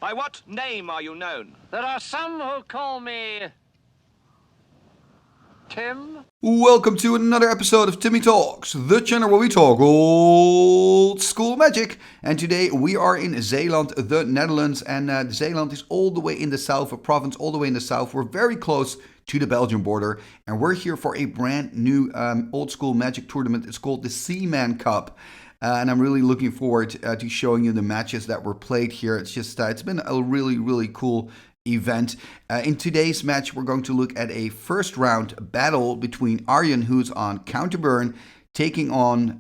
By what name are you known? There are some who call me Tim. Welcome to another episode of Timmy Talks, the channel where we talk old school magic. And today we are in Zeeland, the Netherlands, and Zeeland is all the way in the south, a province all the way in the south. We're very close to the Belgian border, and we're here for a brand new old school magic tournament. It's called the Seaman Cup. And I'm really looking forward to showing you the matches that were played here. It's been a really cool event. In today's match, we're going to look at a first round battle between Arjen, who's on Counterburn, taking on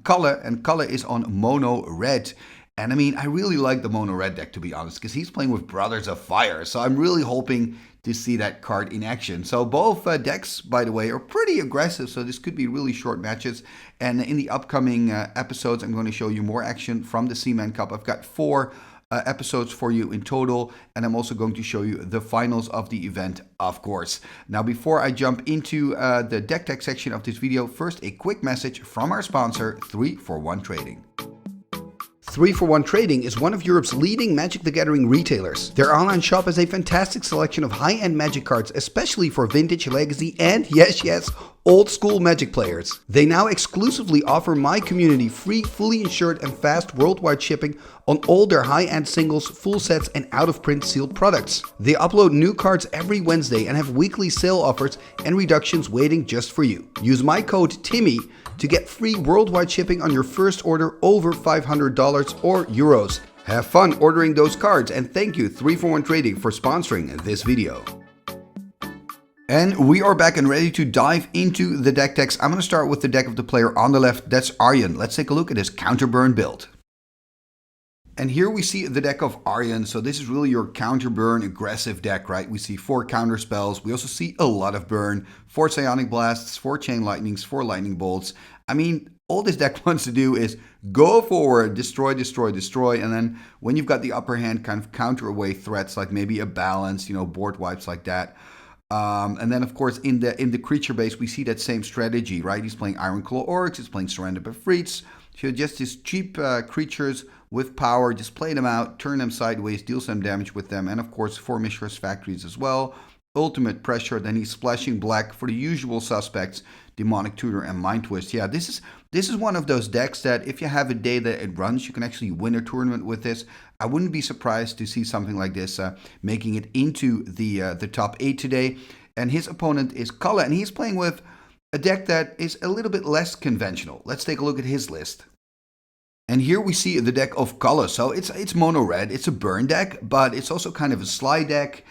Kalle, and Kalle is on Mono Red. And I mean, I really like the Mono Red deck, to be honest, because he's playing with Brothers of Fire. So I'm really hoping to see that card in action. So both decks, by the way, are pretty aggressive. So this could be really short matches. And in the upcoming episodes, I'm going to show you more action from the Seaman Cup. I've got 4 episodes for you in total, and I'm also going to show you the finals of the event, of course. Now, before I jump into the deck tech section of this video, first a quick message from our sponsor, 3for1 Trading. 3for1 Trading is one of Europe's leading Magic the Gathering retailers. Their online shop has a fantastic selection of high-end Magic cards, especially for vintage, legacy, and yes, old school Magic players. They now exclusively offer my community free, fully insured, and fast worldwide shipping on all their high-end singles, full sets, and out-of-print sealed products. They upload new cards every Wednesday and have weekly sale offers and reductions waiting just for you. Use my code TIMMY to get free worldwide shipping on your first order over $500 or euros. Have fun ordering those cards, and thank you 3for1 Trading for sponsoring this video. And we are back and ready to dive into the deck techs. I'm going to start with the deck of the player on the left. That's Arjen. Let's take a look at his Counterburn build. And here we see the deck of Arjen. So this is really your counter-burn aggressive deck, right? We see 4 counter spells. We also see a lot of burn. 4 Psionic Blasts, 4 Chain Lightnings, 4 Lightning Bolts. I mean, all this deck wants to do is go forward, destroy, and then when you've got the upper hand, kind of counter away threats like maybe a balance, board wipes like that. And then, of course, in the creature base, we see that same strategy, right? He's playing Ironclaw Orcs, he's playing Surrender Befriets. So just these cheap creatures with power, just play them out, turn them sideways, deal some damage with them, and of course 4 Mishra's Factories as well. Ultimate Pressure, then he's splashing black for the usual suspects, Demonic Tutor and Mind Twist. Yeah, this is one of those decks that if you have a day that it runs, you can actually win a tournament with this. I wouldn't be surprised to see something like this making it into the top 8 today. And his opponent is Kalle, and he's playing with a deck that is a little bit less conventional. Let's take a look at his list. And here we see the deck of Kalle. So it's mono red, it's a burn deck, but it's also kind of a slide deck.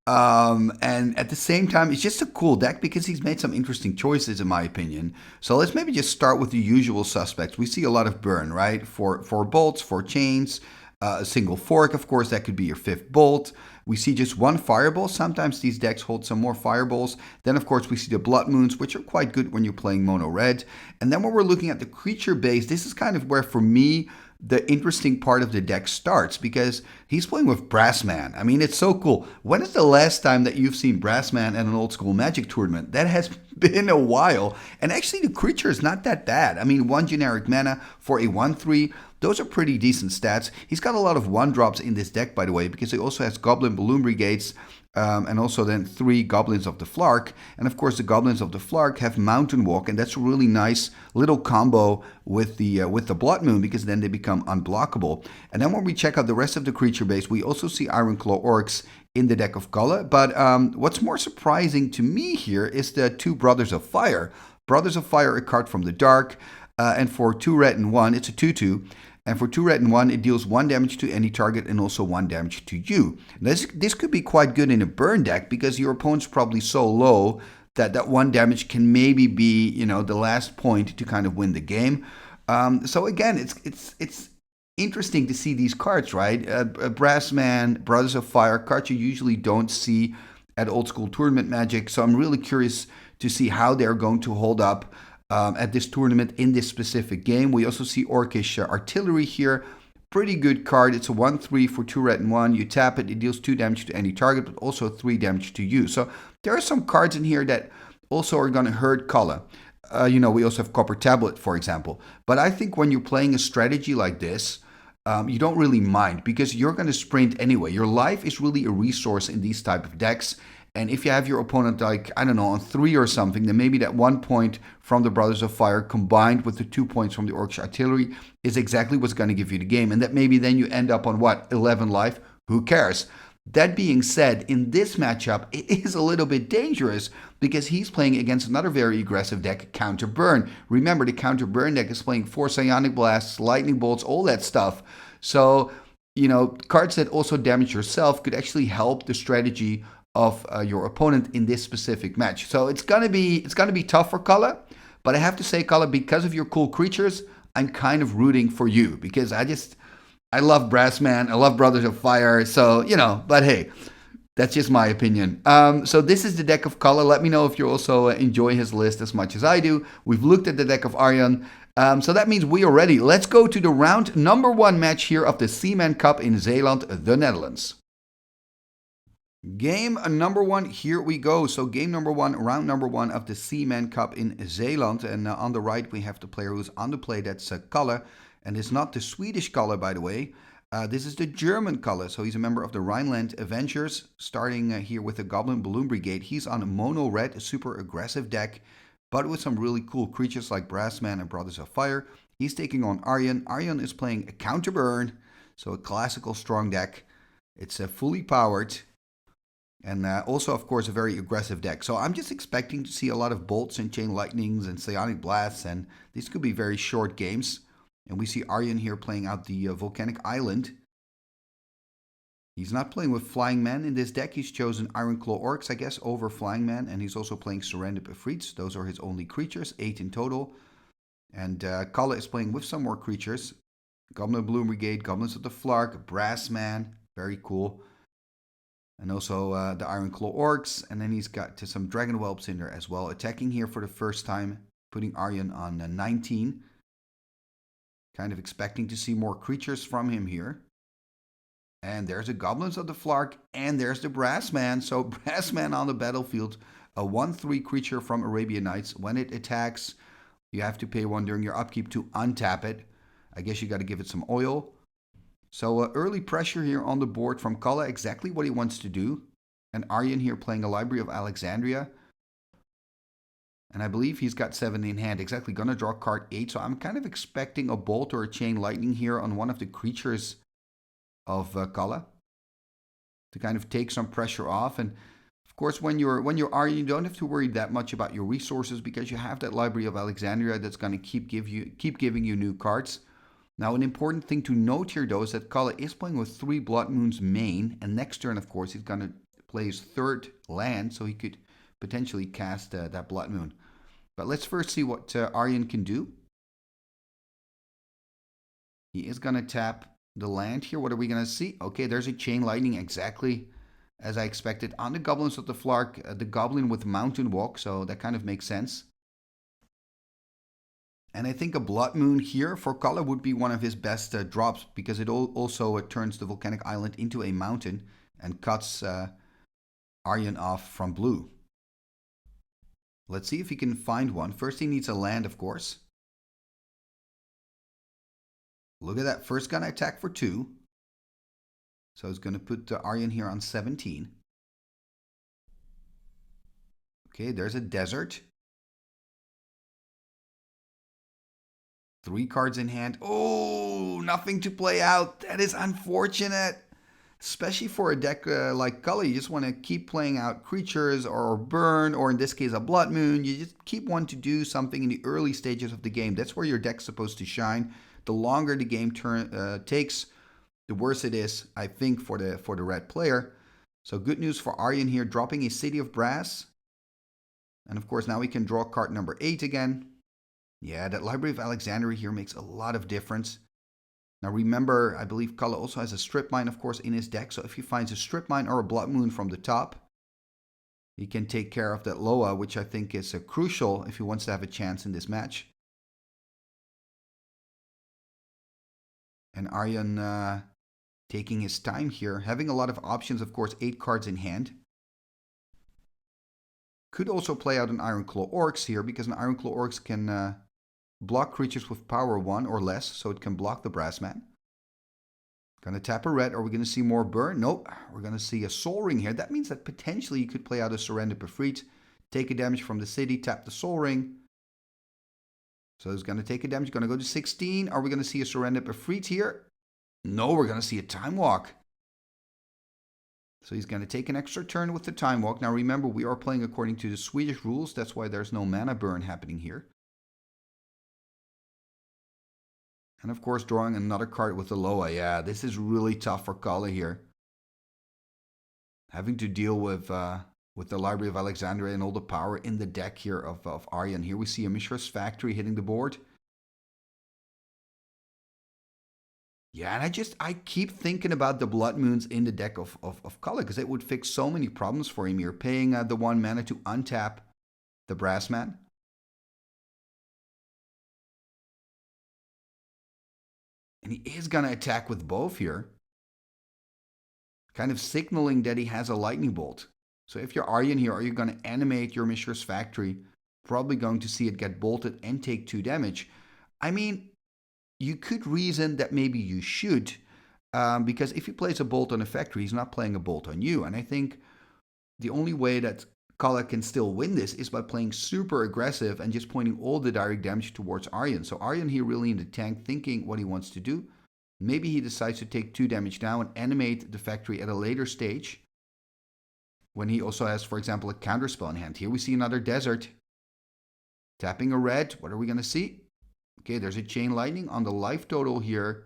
And at the same time, it's just a cool deck because he's made some interesting choices, in my opinion. So let's maybe just start with the usual suspects. We see a lot of burn, right? 4 bolts, 4 chains, a single fork, of course, that could be your 5th bolt. We see just 1 fireball. Sometimes these decks hold some more fireballs. Then, of course, we see the Blood Moons, which are quite good when you're playing mono red. And then when we're looking at the creature base, this is kind of where, for me, the interesting part of the deck starts, because he's playing with Brassman. I mean, it's so cool. When is the last time that you've seen Brassman at an old school Magic tournament? That has been a while. And actually, the creature is not that bad. I mean, 1 generic mana for a 1/3. Those are pretty decent stats. He's got a lot of 1-drops in this deck, by the way, because he also has Goblin Balloon Brigades, and also then 3 Goblins of the Flark. And of course, the Goblins of the Flark have Mountain Walk, and that's a really nice little combo with the Blood Moon, because then they become unblockable. And then when we check out the rest of the creature base, we also see Ironclaw Orcs in the deck of Kalle. But what's more surprising to me here is the 2 Brothers of Fire. Brothers of Fire, a card from the dark, and for 2 red and 1, it's a 2/2. And for 2 red and 1, it deals 1 damage to any target and also 1 damage to you. This could be quite good in a burn deck, because your opponent's probably so low that 1 damage can maybe be, the last point to kind of win the game. So again, it's interesting to see these cards, right? Brassman, Brothers of Fire, cards you usually don't see at old school tournament Magic. So I'm really curious to see how they're going to hold up at this tournament in this specific game. We also see Orcish Artillery here. Pretty good card. It's a 1/3 for 2 red and 1. You tap it, it deals 2 damage to any target, but also 3 damage to you. So there are some cards in here that also are going to hurt Kalle. We also have Copper Tablet, for example. But I think when you're playing a strategy like this, you don't really mind because you're going to sprint anyway. Your life is really a resource in these type of decks. And if you have your opponent like, I don't know, on 3 or something, then maybe that 1 point from the Brothers of Fire combined with the 2 points from the Orcish Artillery is exactly what's going to give you the game. And that maybe then you end up on what, 11 life? Who cares? That being said, in this matchup, it is a little bit dangerous because he's playing against another very aggressive deck, Counter Burn. Remember, the Counter Burn deck is playing 4 Psionic Blasts, Lightning Bolts, all that stuff. So, you know, cards that also damage yourself could actually help the strategy of your opponent in this specific match. So it's gonna be tough for Kalle, but I have to say, Kalle, because of your cool creatures, I'm kind of rooting for you because I love Brassman, I love Brothers of Fire, so you know. But hey, that's just my opinion. So this is the deck of Kalle. Let me know if you also enjoy his list as much as I do. We've looked at the deck of Arjen. So that means we are ready. Let's go to the round number 1 match here of the Seaman Cup in Zeeland, the Netherlands. Game number 1, here we go. So game number 1, round number 1 of the Seaman Cup in Zeeland. And on the right, we have the player who's on the play. That's Kalle. And it's not the Swedish Kalle, by the way. This is the German Kalle. So he's a member of the Rhineland Avengers. Starting here with the Goblin Balloon Brigade. He's on a mono red, super aggressive deck, but with some really cool creatures like Brassman and Brothers of Fire. He's taking on Arjen. Arjen is playing a Counter Burn. So a classical strong deck. It's fully powered. And also, of course, a very aggressive deck. So I'm just expecting to see a lot of bolts and chain lightnings and psionic blasts. And these could be very short games. And we see Arjen here playing out the Volcanic Island. He's not playing with Flying Man in this deck. He's chosen Iron Claw Orcs, I guess, over Flying Man. And he's also playing Serendip Ifrits. Those are his only creatures, 8 in total. And Kalle is playing with some more creatures. Goblin Balloon Brigade, Goblins of the Flark, Brassman. Very cool. And also the Iron Claw Orcs. And then he's got some Dragon Whelps in there as well. Attacking here for the first time. Putting Arjen on 19. Kind of expecting to see more creatures from him here. And there's the Goblins of the Flark. And there's the Brassman. So Brassman on the battlefield. A 1/3 creature from Arabian Nights. When it attacks, you have to pay 1 during your upkeep to untap it. I guess you got to give it some oil. So early pressure here on the board from Kalle, exactly what he wants to do. And Arjen here playing a Library of Alexandria. And I believe he's got 7 in hand. Exactly, gonna draw card 8. So I'm kind of expecting a bolt or a chain lightning here on one of the creatures of Kalle. To kind of take some pressure off. And of course, when you're Arjen, you don't have to worry that much about your resources because you have that Library of Alexandria that's gonna keep giving you new cards. Now, an important thing to note here, though, is that Kalle is playing with 3 Blood Moons main. And next turn, of course, he's going to play his 3rd land. So he could potentially cast that Blood Moon. But let's first see what Arjen can do. He is going to tap the land here. What are we going to see? Okay, there's a Chain Lightning exactly as I expected. On the Goblins of the Flark, the Goblin with Mountain Walk. So that kind of makes sense. And I think a Blood Moon here for Kalle would be one of his best drops because it also turns the Volcanic Island into a mountain and cuts Arjen off from blue. Let's see if he can find one. First he needs a land, of course. Look at that. First gonna attack for 2. So he's going to put Arjen here on 17. Okay, there's a desert. 3 cards in hand. Oh, nothing to play out. That is unfortunate. Especially for a deck like Kalle. You just want to keep playing out creatures or burn, or in this case a Blood Moon. You just keep wanting to do something in the early stages of the game. That's where your deck's supposed to shine. The longer the game takes, the worse it is, I think, for the red player. So good news for Arjen here, dropping a City of Brass. And of course now we can draw card number 8 again. Yeah, that Library of Alexandria here makes a lot of difference. Now remember, I believe Kalle also has a Strip Mine, of course, in his deck. So if he finds a Strip Mine or a Blood Moon from the top, he can take care of that Loa, which I think is crucial if he wants to have a chance in this match. And Arjen taking his time here, having a lot of options, of course, 8 cards in hand. Could also play out an Iron Claw Orcs here, because an Iron Claw Orcs can block creatures with power 1 or less, so it can block the Brassman. Gonna tap a red. Are we gonna see more burn? Nope. We're gonna see a Soul Ring here. That means that potentially you could play out a Surrender Befried, take a damage from the city, tap the Soul Ring. So he's gonna take a damage. Gonna go to 16. Are we gonna see a Surrender Befried here? No, we're gonna see a Time Walk. So he's gonna take an extra turn with the Time Walk. Now remember, we are playing according to the Swedish rules. That's why there's no mana burn happening here. And of course, drawing another card with the Loa. Yeah, this is really tough for Kalle here. Having to deal with the Library of Alexandria and all the power in the deck here of Arjen. Here we see a Mishra's Factory hitting the board. Yeah, and I keep thinking about the Blood Moons in the deck of Kalle, because it would fix so many problems for him. You're paying the 1 mana to untap the Brassman. And he is going to attack with both here. Kind of signaling that he has a Lightning Bolt. So if you're Arjen here, are you going to animate your Mishra's Factory? Probably going to see it get bolted and take 2 damage. I mean, you could reason that maybe you should. Because if he plays a bolt on a factory, he's not playing a bolt on you. And I think the only way that Kalle can still win this is by playing super aggressive and just pointing all the direct damage towards Arjen. So Arjen here really in the tank, thinking what he wants to do. Maybe he decides to take 2 damage now and animate the factory at a later stage, when he also has, for example, a counterspell in hand. Here we see another desert. Tapping a red. What are we going to see? Okay, there's a Chain Lightning on the life total here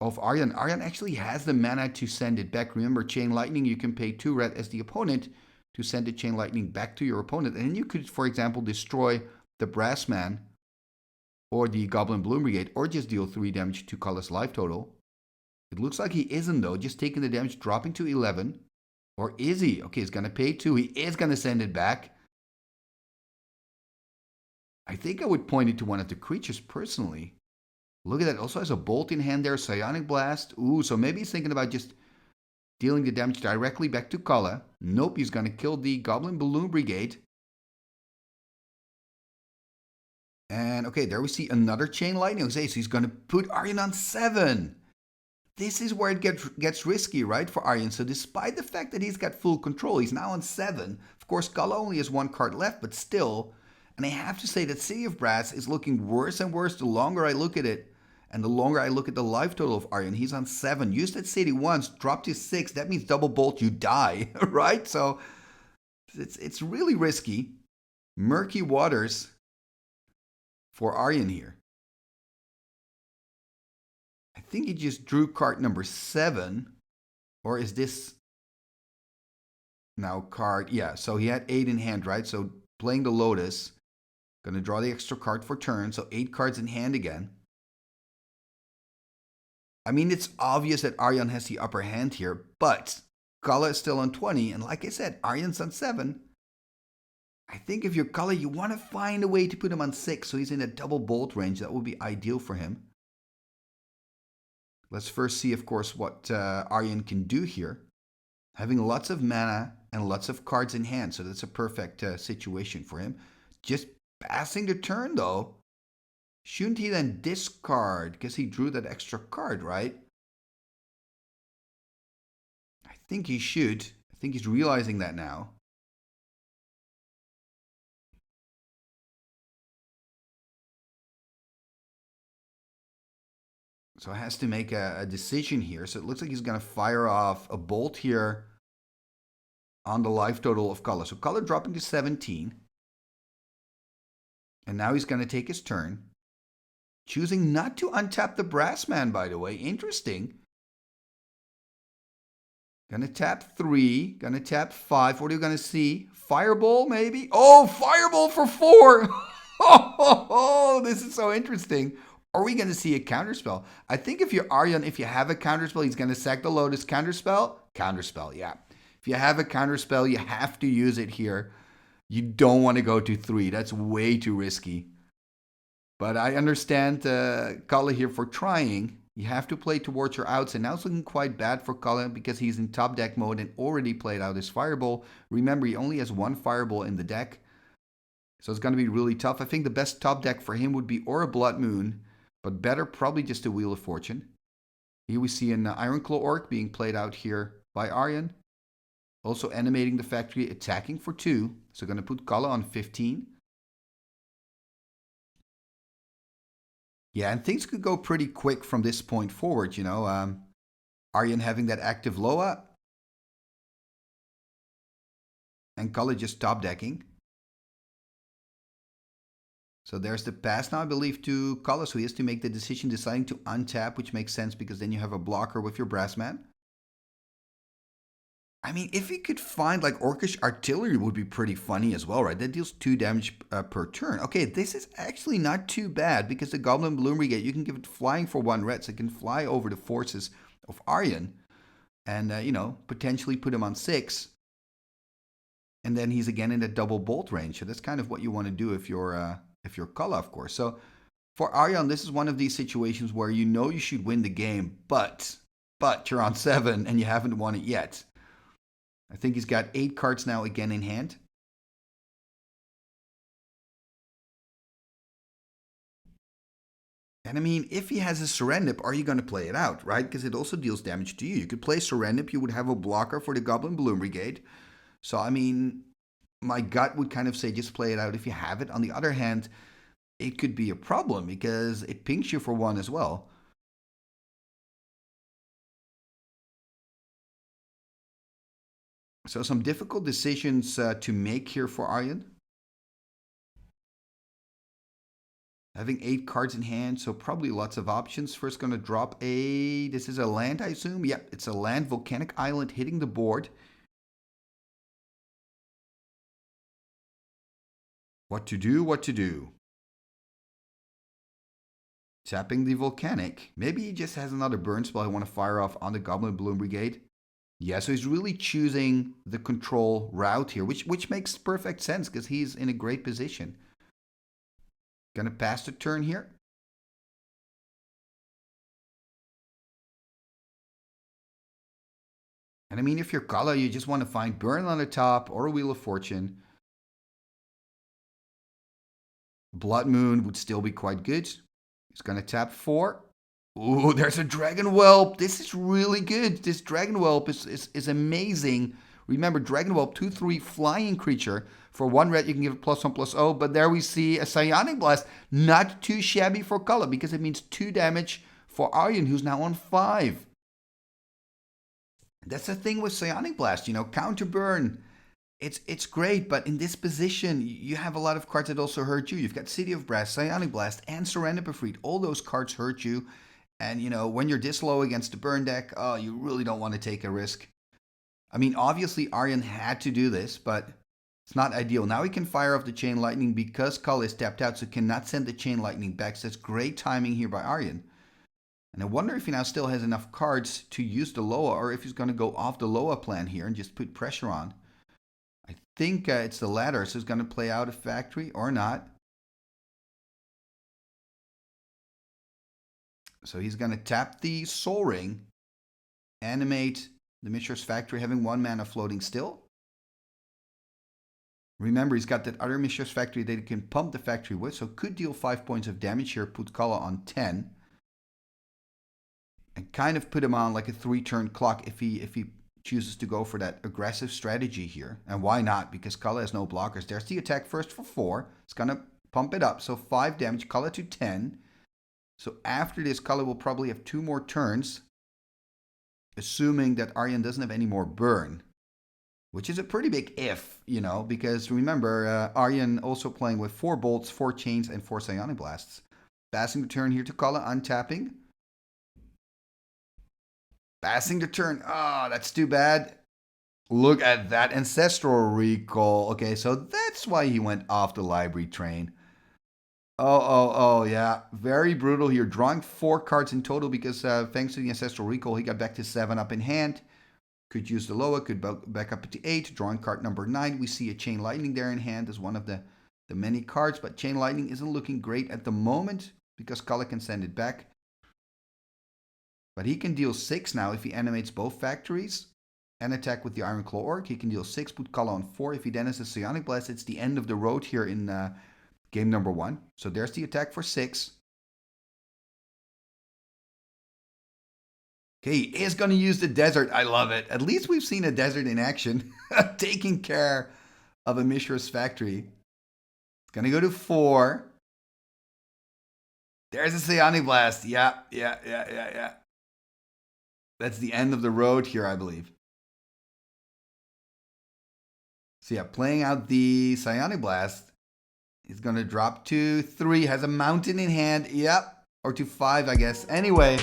of Arjen. Arjen actually has the mana to send it back. Remember, Chain Lightning, you can pay 2 red as the opponent to send the Chain Lightning back to your opponent. And then you could, for example, destroy the Brassman or the Goblin Bloom Brigade, or just deal 3 damage to Kalle's life total. It looks like he isn't, though, just taking the damage, dropping to 11. Or is he? Okay, he's going to pay 2. He is going to send it back. I think I would point it to one of the creatures personally. Look at that. Also has a bolt in hand there. Psionic Blast. Ooh, so maybe he's thinking about just dealing the damage directly back to Kalle. Nope, he's going to kill the Goblin Balloon Brigade. And okay, there we see another Chain Lightning. So he's going to put Arjen on 7. This is where it gets risky, right, for Arjen. So despite the fact that he's got full control, he's now on 7. Of course, Kalle only has 1 card left, but still. And I have to say that City of Brass is looking worse and worse the longer I look at it. And the longer I look at the life total of Arjen. He's on 7. Used that city once, dropped to 6. That means double bolt, you die, right? So it's really risky. Murky waters for Arjen here. I think he just drew card number 7. Or is this now card? Yeah, so he had 8 in hand, right? So playing the Lotus. Going to draw the extra card for turn. So 8 cards in hand again. I mean, it's obvious that Arjen has the upper hand here. But Kalle is still on 20. And like I said, Arjen's on 7. I think if you're Kalle, you want to find a way to put him on 6. So he's in a double bolt range. That would be ideal for him. Let's first see, of course, what Arjen can do here. Having lots of mana and lots of cards in hand. So that's a perfect situation for him. Just passing the turn, though. Shouldn't he then discard? Because he drew that extra card, right? I think he should. I think he's realizing that now. So he has to make a decision here. So it looks like he's going to fire off a bolt here on the life total of Kalle. So Kalle dropping to 17. And now he's going to take his turn. Choosing not to untap the Brassman, by the way. Interesting. Gonna tap 3. Gonna tap 5. What are you gonna see? Fireball, maybe? Oh, Fireball for 4! Oh, this is so interesting. Are we gonna see a counterspell? I think if you're Arjen, if you have a counterspell, he's gonna sack the Lotus. Counterspell? Counterspell, yeah. If you have a counterspell, you have to use it here. You don't want to go to 3. That's way too risky. But I understand Kalle here for trying. You have to play towards your outs. And now it's looking quite bad for Kalle because he's in top deck mode and already played out his Fireball. Remember, he only has 1 Fireball in the deck. So it's going to be really tough. I think the best top deck for him would be or a Blood Moon. But better probably just a Wheel of Fortune. Here we see an Iron Claw Orc being played out here by Arjen. Also animating the factory, attacking for 2. So going to put Kalle on 15. Yeah, and things could go pretty quick from this point forward, you know. Arjen having that active Loa. And Kalle just top decking. So there's the pass now, I believe, to Kalle. So he has to make the decision deciding to untap, which makes sense because then you have a blocker with your Brassman. I mean, if he could find like Orcish Artillery would be pretty funny as well, right? That deals 2 damage per turn. Okay, this is actually not too bad because the Goblin Balloon Brigade, you can give it flying for 1 red, so it can fly over the forces of Arjen and, you know, potentially put him on 6. And then he's again in the double bolt range. So that's kind of what you want to do if you're Kalle, of course. So for Arjen, this is one of these situations where you know you should win the game, but you're on 7 and you haven't won it yet. I think he's got 8 cards now again in hand. And I mean, if he has a Serendip, are you going to play it out, right? Because it also deals damage to you. You could play Serendip, you would have a blocker for the Goblin Balloon Brigade. So, I mean, my gut would kind of say just play it out if you have it. On the other hand, it could be a problem because it pings you for 1 as well. So some difficult decisions to make here for Arjen. Having 8 cards in hand, so probably lots of options. First going to drop this is a land, I assume? Yep, it's a land, Volcanic Island hitting the board. What to do? Tapping the Volcanic. Maybe he just has another burn spell I want to fire off on the Goblin Balloon Brigade. Yeah, so he's really choosing the control route here, which makes perfect sense because he's in a great position. Gonna pass the turn here. And I mean, if you're Kalle, you just want to find burn on the top or a Wheel of Fortune. Blood Moon would still be quite good. He's gonna tap 4. Ooh, there's a Dragon Whelp. This is really good. This Dragon Whelp is amazing. Remember, Dragon Whelp, 2/3 flying creature. For 1 red, you can give it +1/+0. But there we see a Psionic Blast. Not too shabby for Kalle because it means 2 damage for Arjen, who's now on 5. That's the thing with Psionic Blast, you know, counter burn. It's great, but in this position, you have a lot of cards that also hurt you. You've got City of Brass, Psionic Blast, and Serendip Efreet. All those cards hurt you. And, you know, when you're this low against the burn deck, you really don't want to take a risk. I mean, obviously, Arjen had to do this, but it's not ideal. Now he can fire off the Chain Lightning because Kalle is tapped out, so cannot send the Chain Lightning back. So that's great timing here by Arjen. And I wonder if he now still has enough cards to use the Loa, or if he's going to go off the Loa plan here and just put pressure on. I think it's the latter, so he's going to play out a factory or not. So he's going to tap the Soul Ring, animate the Mishra's Factory, having 1 mana floating still. Remember, he's got that other Mishra's Factory that he can pump the factory with, so could deal 5 points of damage here, put Kalle on 10. And kind of put him on like a 3-turn clock if he chooses to go for that aggressive strategy here. And why not? Because Kalle has no blockers. There's the attack first for 4. It's going to pump it up, so 5 damage, Kalle to 10. So after this, Kalle will probably have 2 more turns, assuming that Arjen doesn't have any more burn, which is a pretty big if, you know, because remember, Arjen also playing with 4 bolts, 4 chains, and 4 Psionic Blasts. Passing the turn here to Kalle, untapping. Passing the turn. Oh, that's too bad. Look at that Ancestral Recall. Okay, so that's why he went off the library train. Oh, yeah. Very brutal here. Drawing 4 cards in total because thanks to the Ancestral Recall, he got back to 7 up in hand. Could use the Loa, could back up to 8. Drawing card number 9. We see a Chain Lightning there in hand as one of the many cards, but Chain Lightning isn't looking great at the moment because Kalle can send it back. But he can deal 6 now if he animates both factories and attack with the Iron Claw Orc. He can deal 6, put Kalle on 4. If he then has a Psionic Blast, it's the end of the road here in game number 1. So there's the attack for 6. Okay, he is going to use the desert. I love it. At least we've seen a desert in action. Taking care of a Mishra's factory. It's going to go to 4. There's a Psionic Blast. Yeah. That's the end of the road here, I believe. So yeah, playing out the Psionic Blast. He's going to drop to 3. Has a mountain in hand. Yep. Or to 5, I guess. Anyway,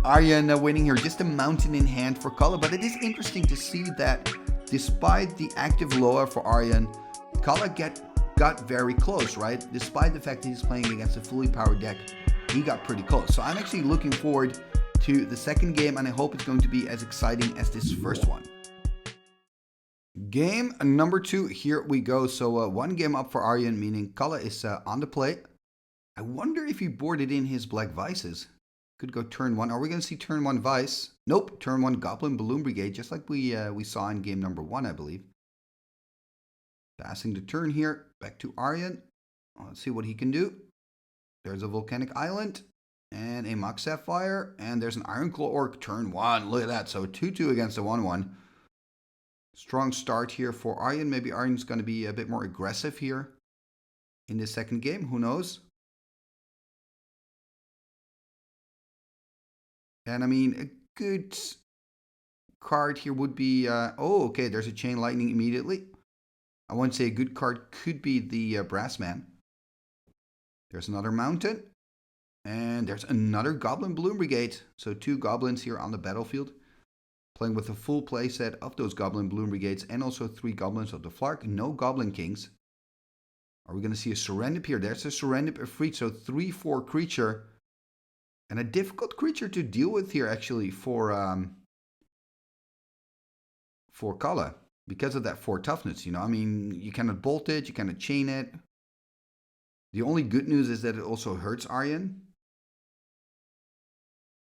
Arjen winning here. Just a mountain in hand for Kalle. But it is interesting to see that despite the active Loa for Arjen, Kalle got very close, right? Despite the fact that he's playing against a fully powered deck, he got pretty close. So I'm actually looking forward to the second game, and I hope it's going to be as exciting as this first one. Game number 2, here we go. So 1 game up for Arjen, meaning Kalle is on the plate. I wonder if he boarded in his Black Vices. Could go turn 1. Are we going to see turn 1 Vice? Nope, turn 1 Goblin Balloon Brigade, just like we saw in game number 1, I believe. Passing the turn here, back to Arjen. Let's see what he can do. There's a Volcanic Island and a Mox Sapphire, and there's an Iron Claw Orc turn 1. Look at that. So 2-2 against a 1-1. Strong start here for Arjen. Maybe Arjen's going to be a bit more aggressive here in the second game. Who knows? And I mean, a good card here would be... oh, okay. There's a Chain Lightning immediately. I wouldn't say a good card could be the Brass Man. There's another Mountain. And there's another Goblin Balloon Brigade. So 2 goblins here on the battlefield. Playing with a full playset of those Goblin Balloon Brigades. And also 3 Goblins of the Flark. No Goblin Kings. Are we going to see a Serendip here? There's a Serendip Efreet. So 3/4 creature. And a difficult creature to deal with here actually for Kalle. Because of that 4 toughness, you know. I mean, you cannot bolt it. You cannot chain it. The only good news is that it also hurts Arjen.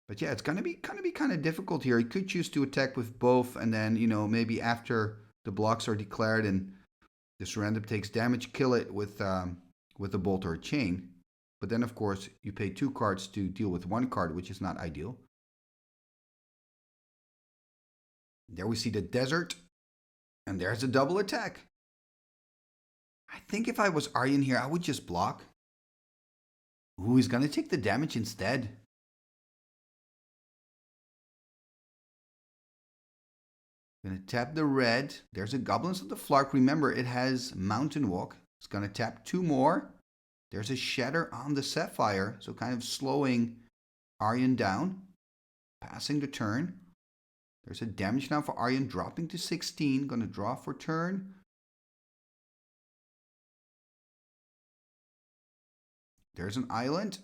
But yeah, it's going to be kind of difficult here. He could choose to attack with both, and then, you know, maybe after the blocks are declared and the Serendip takes damage, kill it with a bolt or a chain. But then, of course, you pay 2 cards to deal with 1 card, which is not ideal. There we see the desert, and there's a double attack. I think if I was Arjen here, I would just block. Ooh, he's going to take the damage instead. Going to tap the red. There's a Goblins of the Flark. Remember, it has Mountain Walk. It's going to tap 2 more. There's a Shatter on the Sapphire. So kind of slowing Arjen down. Passing the turn. There's a damage now for Arjen. Dropping to 16. Going to draw for turn. There's an island.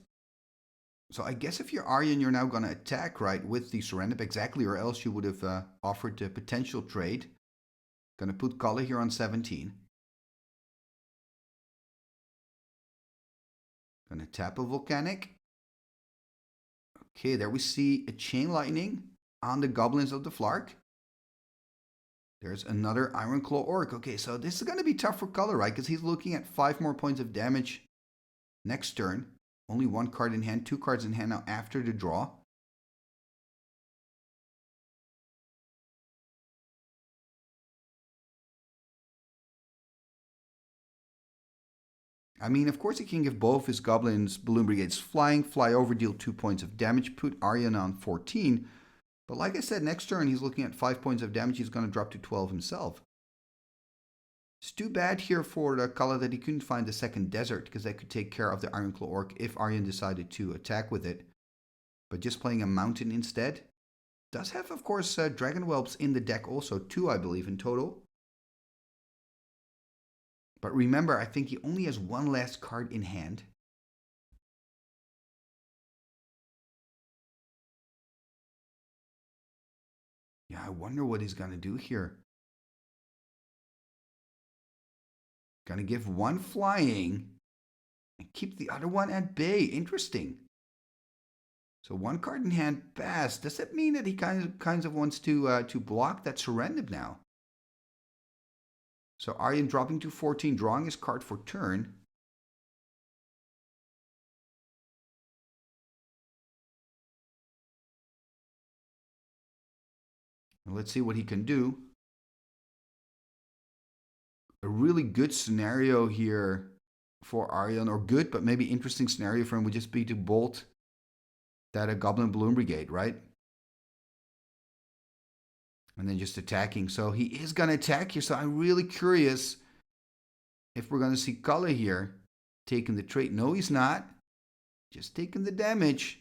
So I guess if you're Arjen, you're now going to attack, right, with the Serendip exactly, or else you would have offered a potential trade. Going to put Kalle here on 17. Going to tap a Volcanic. Okay, there we see a Chain Lightning on the Goblins of the Flark. There's another Iron Claw Orc. Okay, so this is going to be tough for Kalle, right, because he's looking at 5 more points of damage next turn. Only 1 card in hand, 2 cards in hand now after the draw. I mean, of course he can give both his Goblins Balloon Brigades flying, fly over, deal 2 points of damage, put Arjen on 14. But like I said, next turn he's looking at 5 points of damage, he's going to drop to 12 himself. It's too bad here for Kalle that he couldn't find the second desert, because that could take care of the Iron Claw Orc if Arjen decided to attack with it. But just playing a mountain instead. Does have, of course, Dragon Whelps in the deck also, 2 I believe in total. But remember, I think he only has 1 last card in hand. Yeah, I wonder what he's going to do here. Going to give 1 flying and keep the other 1 at bay. Interesting. So 1 card in hand passed. Does that mean that he kind of wants to block that Serendip now? So Arjen dropping to 14, drawing his card for turn. Let's see what he can do. A really good scenario here for Arjen, or good, but maybe interesting scenario for him would just be to bolt that a Goblin Balloon Brigade, right? And then just attacking. So he is going to attack here. So I'm really curious if we're going to see Kalle here taking the trade. No, he's not. Just taking the damage.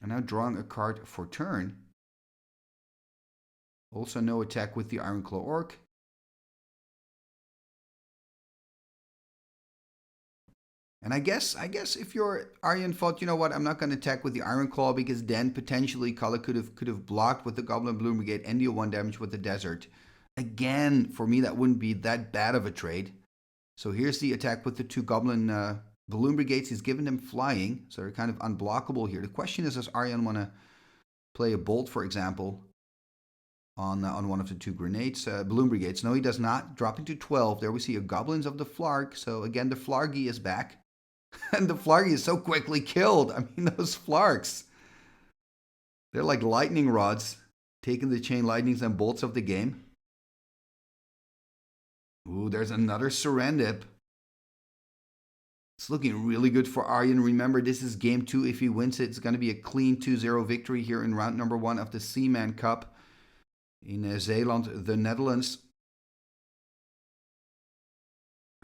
And now drawing a card for turn. Also no attack with the Ironclaw Orc. And I guess if you're Arjen thought, you know what, I'm not going to attack with the Ironclaw because then potentially Kalle could have blocked with the Goblin Balloon Brigade and deal 1 damage with the Desert. Again, for me that wouldn't be that bad of a trade. So here's the attack with the 2 Goblin Balloon Brigades. He's given them flying, so they're kind of unblockable here. The question is, does Arjen want to play a bolt, for example, on one of the 2 grenades, Balloon Brigades? No, he does not. Dropping to 12. There we see a Goblins of the Flarg. So again, the Flargy is back. And the Flargy is so quickly killed. I mean, those Flargs, they're like lightning rods, taking the chain lightnings and bolts of the game. Ooh, there's another Serendip. It's looking really good for Arjen. Remember, this is game 2. If he wins it, it's going to be a clean 2-0 victory here in round number 1 of the Seaman Cup in Zeeland, the Netherlands.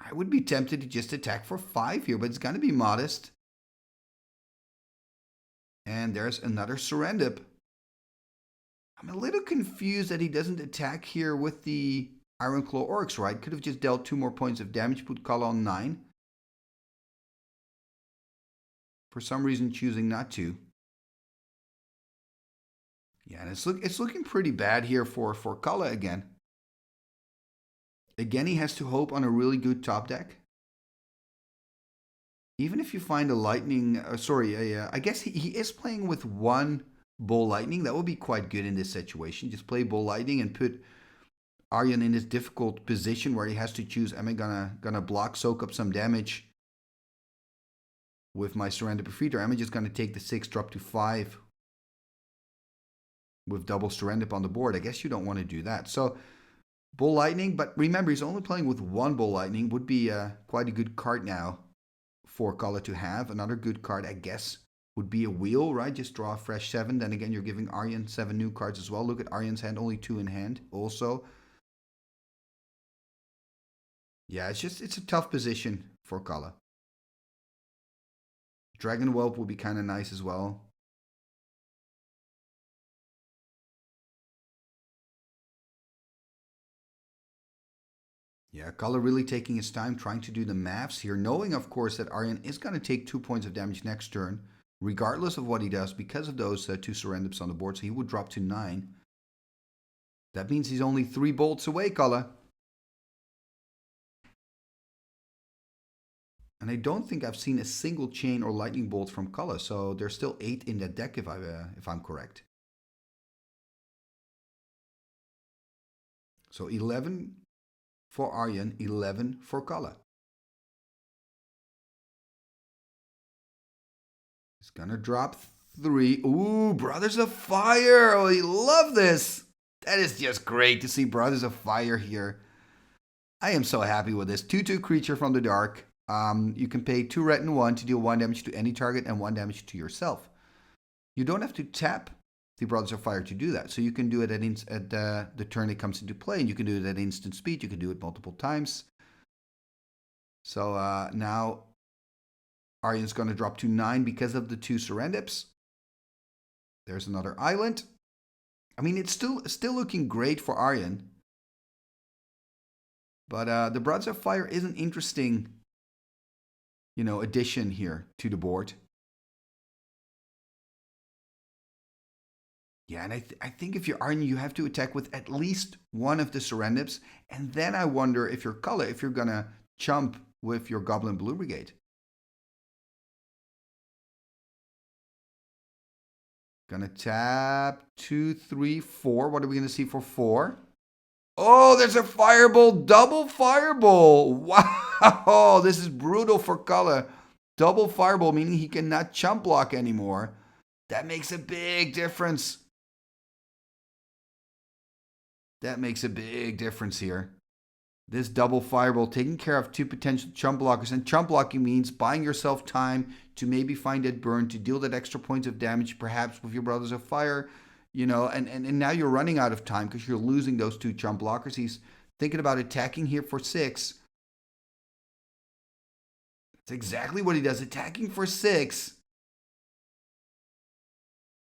I would be tempted to just attack for 5 here, but it's going to be modest. And there's another Serendip. I'm a little confused that he doesn't attack here with the Ironclaw Orcs, right? Could have just dealt 2 more points of damage, put Kalle on 9. For some reason, choosing not to. Yeah, and it's looking pretty bad here for Kalle again. Again, he has to hope on a really good top deck. Even if you find a lightning, I guess he is playing with 1 Bull Lightning. That would be quite good in this situation. Just play Bull Lightning and put Arjen in this difficult position where he has to choose, am I gonna block, soak up some damage with my Serendip Defeater? Am I just gonna take the 6, drop to 5 with double Serendip on the board? I guess you don't want to do that. So Bull Lightning, but remember, he's only playing with 1 Bull Lightning. Would be quite a good card now for Kalle to have. Another good card, I guess, would be a Wheel, right? Just draw a fresh 7. Then again, you're giving Arjen 7 new cards as well. Look at Arjen's hand, only 2 in hand also. Yeah, it's a tough position for Kalle. Dragon Whelp would be kind of nice as well. Yeah, Kalle really taking his time trying to do the maths here, knowing, of course, that Arjen is going to take 2 points of damage next turn, regardless of what he does, because of those 2 Serendips on the board. So he would drop to 9. That means he's only 3 bolts away, Kalle. And I don't think I've seen a single chain or lightning bolt from Kalle, so there's still 8 in that deck if I'm correct. So 11 for Arjen, 11 for Kalle. He's gonna drop 3. Ooh, Brothers of Fire. Oh, you love this. That is just great to see Brothers of Fire here. I am so happy with this. 2/2 creature from the dark. You can pay 2 red and 1 to deal 1 damage to any target and 1 damage to yourself. You don't have to tap the Brothers of Fire to do that. So you can do it at the turn it comes into play, and you can do it at instant speed. You can do it multiple times. So now Arjen's going to drop to 9 because of the 2 Serendips. There's another island. I mean, it's still looking great for Arjen. But the Brothers of Fire is an interesting, addition here to the board. Yeah, and I think if you're Arjen, you have to attack with at least 1 of the Serendips. And then I wonder if you're Kalle, if you're going to chump with your Goblin Blue Brigade. Gonna tap 2, 3, 4. What are we going to see for 4? Oh, there's a Fireball, double Fireball. Wow, this is brutal for Kalle. Double Fireball, meaning he cannot chump block anymore. That makes a big difference. That makes a big difference here. This double fireball taking care of 2 potential chump blockers. And chump blocking means buying yourself time to maybe find that burn, to deal that extra points of damage, perhaps with your Brothers of Fire. You know, and now you're running out of time because you're losing those 2 chump blockers. He's thinking about attacking here for 6. That's exactly what he does, attacking for 6.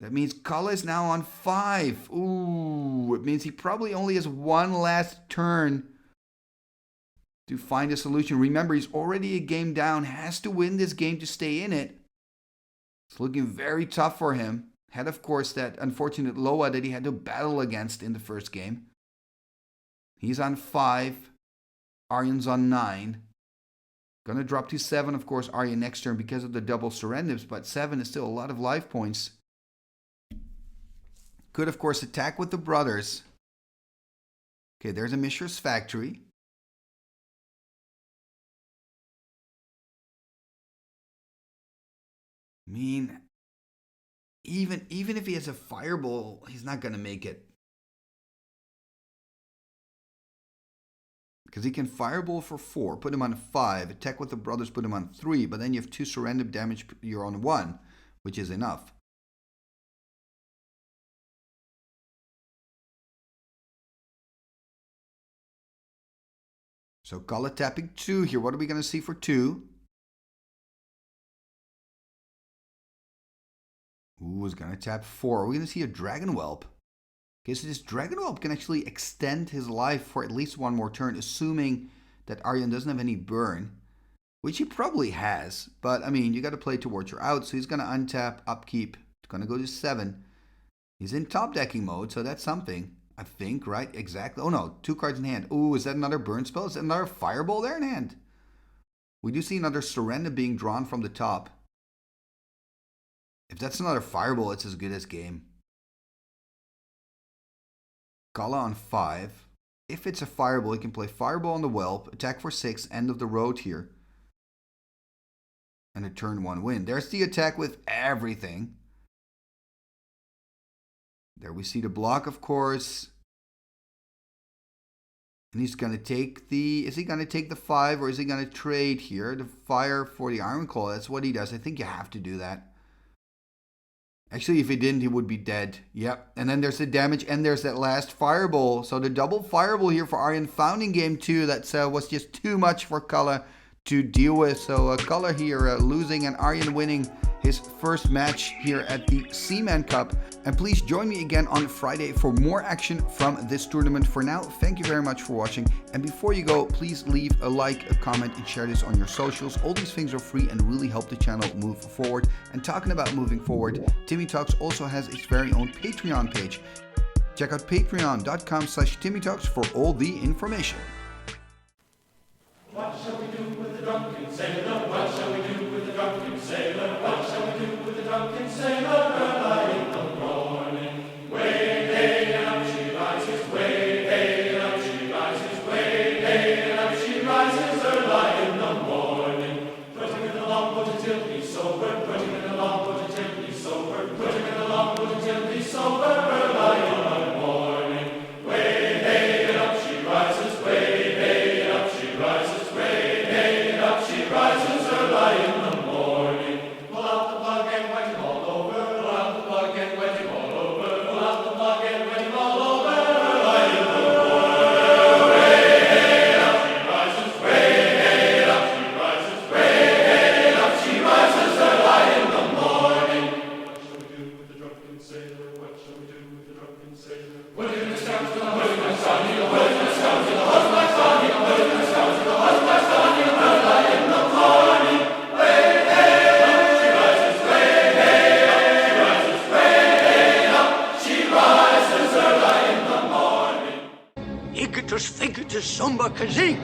That means Kalle is now on 5. Ooh, it means he probably only has one last turn to find a solution. Remember, he's already a game down, has to win this game to stay in it. It's looking very tough for him. Had, of course, that unfortunate Loa that he had to battle against in the first game. He's on 5. Arjen's on 9. Gonna drop to 7, of course, Arjen next turn because of the double surrenders, but 7 is still a lot of life points. Could, of course, attack with the brothers. Okay, there's a Mishra's Factory. I mean, even if he has a fireball, he's not going to make it. Because he can fireball for 4, put him on 5, attack with the brothers, put him on 3, but then you have 2 surrender damage, you're on 1, which is enough. So Kalle tapping 2 here. What are we going to see for 2? Ooh, is going to tap 4. Are we going to see a Dragon Whelp? Okay, so this Dragon Whelp can actually extend his life for at least one more turn, assuming that Arjen doesn't have any burn, which he probably has. But, I mean, you got to play towards your out, so he's going to untap, upkeep. It's going to go to 7. He's in top decking mode, so that's something. I think, right? Exactly. Oh, no. 2 cards in hand. Ooh, is that another burn spell? Is that another fireball there in hand? We do see another Surrender being drawn from the top. If that's another fireball, it's as good as game. Kalle on 5. If it's a fireball, he can play fireball on the whelp, attack for 6, end of the road here. And a turn 1 win. There's the attack with everything. There we see the block, of course. And he's going to take the... Is he going to take the 5 or is he going to trade here? The fire for the Iron Claw. That's what he does. I think you have to do that. Actually, if he didn't, he would be dead. Yep. And then there's the damage and there's that last fireball. So the double fireball here for Arjen found in game 2. That was just too much for Kalle to deal with. So Kalle here losing and Arjen winning his first match here at the Seaman Cup. And please join me again on Friday for more action from this tournament. For now, thank you very much for watching. And before you go, please leave a like, a comment, and share this on your socials. All these things are free and really help the channel move forward. And talking about moving forward, Timmy Talks also has its very own Patreon page. Check out patreon.com/TimmyTalks for all the information. What shall we do with the drunken sailor? What shall we do with the drunken sailor? What shall we do with the drunken sailor? Early in the morning, way hey and up she rises, way hey and up she rises, way hey and up she rises. Early in the morning, putting in the longboat until he's sober, putting in the longboat until he's sober, putting in the longboat until he's sober. Early in the morning, way hey and up she rises, way hey and up she rises. She rises early in the morning. Pull out the plug and wet him all over. Pull out the plug and wet him all over. Pull out the plug and wet him all over. Early in the morning. Way hey up she rises. Way hey up she rises. Way hey up she rises early in the morning. What shall we do with the drunken sailor? What shall we do with the drunken sailor? Put him in the scout to the husband, son. Put him in the scout to the husband, son. Put him in the scout to the husband, son. Icketus, ficketus, sumba, kazee.